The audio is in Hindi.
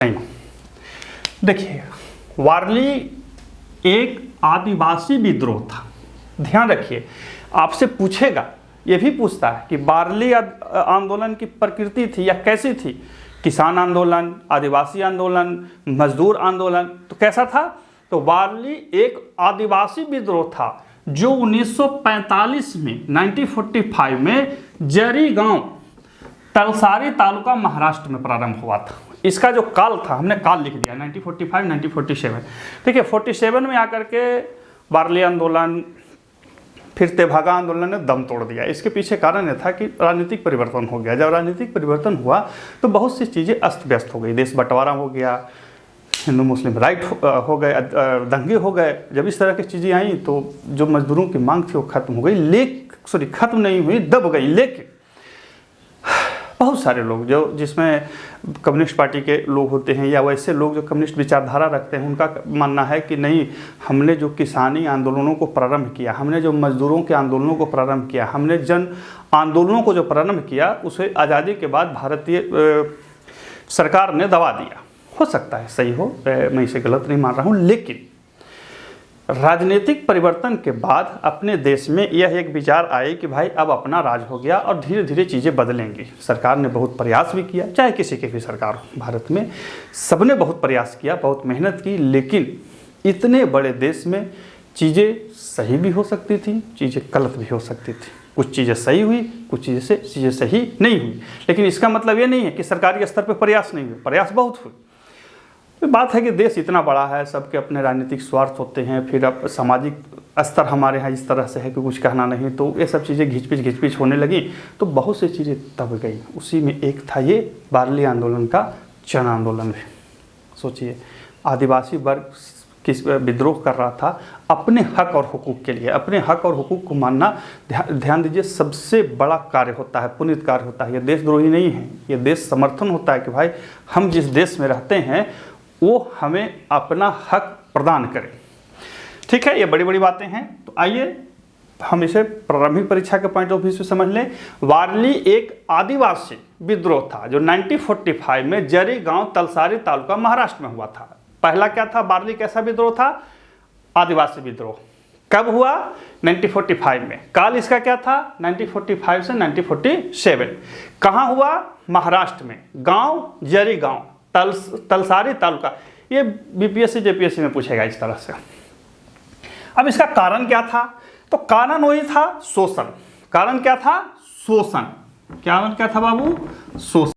नहीं। देखिए, वारली एक आदिवासी विद्रोह था। ध्यान रखिए, आपसे पूछेगा, ये भी पूछता है कि वारली आंदोलन की प्रकृति थी या कैसी थी, किसान आंदोलन, आदिवासी आंदोलन, मजदूर आंदोलन, तो कैसा था? तो वारली एक आदिवासी विद्रोह था जो 1945 में 1945 में जरी गांव तलसारी तालुका महाराष्ट्र में प्रारंभ हुआ था। इसका जो काल था, हमने काल लिख दिया 1945 1947। देखिए 47 में आकर के वारली आंदोलन, फिर तेभागा आंदोलन ने दम तोड़ दिया। इसके पीछे कारण यह था कि राजनीतिक परिवर्तन हो गया। जब राजनीतिक परिवर्तन हुआ तो बहुत सी चीज़ें अस्त व्यस्त हो गई, देश बंटवारा हो गया, हिंदू मुस्लिम राइट हो गए, दंगे हो गए। जब इस तरह की चीज़ें आई तो जो मजदूरों की मांग थी वो खत्म हो गई, खत्म नहीं हुई, दब गई। लेकिन बहुत सारे लोग जो जिसमें कम्युनिस्ट पार्टी के लोग होते हैं या वैसे लोग जो कम्युनिस्ट विचारधारा रखते हैं, उनका मानना है कि नहीं, हमने जो किसानी आंदोलनों को प्रारंभ किया, हमने जो मजदूरों के आंदोलनों को प्रारंभ किया, हमने जन आंदोलनों को जो प्रारंभ किया, उसे आज़ादी के बाद भारतीय सरकार ने दबा दिया। हो सकता है सही हो, मैं इसे गलत नहीं मान रहा हूँ, लेकिन राजनीतिक परिवर्तन के बाद अपने देश में यह एक विचार आए कि भाई अब अपना राज हो गया और धीरे धीरे चीज़ें बदलेंगी। सरकार ने बहुत प्रयास भी किया, चाहे किसी की भी सरकार हो, भारत में सबने बहुत प्रयास किया, बहुत मेहनत की, लेकिन इतने बड़े देश में चीज़ें सही भी हो सकती थी, चीज़ें गलत भी हो सकती थी। कुछ चीज़ें सही हुई, कुछ चीज़ें सही नहीं हुई, लेकिन इसका मतलब ये नहीं है कि सरकारी स्तर पर प्रयास नहीं हुए, प्रयास बहुत हुए। बात है कि देश इतना बड़ा है, सबके अपने राजनीतिक स्वार्थ होते हैं, फिर अब सामाजिक स्तर हमारे यहाँ इस तरह से है कि कुछ कहना नहीं, तो ये सब चीज़ें घिचपिच होने लगी, तो बहुत सी चीज़ें दब गई। उसी में एक था ये वारली आंदोलन का जन आंदोलन भी। सोचिए, आदिवासी वर्ग किस विद्रोह कर रहा था अपने हक और हुकूक के लिए। अपने हक और हुकूक को मानना, ध्यान दीजिए, सबसे बड़ा कार्य होता है, पुनीत कार्य होता है। ये देशद्रोही नहीं है, ये देश समर्थन होता है कि भाई हम जिस देश में रहते हैं वो हमें अपना हक प्रदान करें। ठीक है, ये बड़ी बड़ी बातें हैं। तो आइए हम इसे प्रारंभिक परीक्षा के पॉइंट ऑफ व्यू से समझ लें। वारली एक आदिवासी विद्रोह था जो 1945 में जरी गांव तलसारी तालुका महाराष्ट्र में हुआ था। पहला क्या था? वारली कैसा विद्रोह था? आदिवासी विद्रोह। कब हुआ? 1945 में। काल इसका क्या था? 1945 से 1947। कहाँ हुआ? महाराष्ट्र में। गांव जरी गांव, तलसारी तालुका। ये बीपीएससी जेपीएससी में पूछेगा इस तरह से। अब इसका कारण क्या था? तो कारण वही था, शोषण। कारण क्या था? शोषण। कारण क्या था बाबू? शोषण।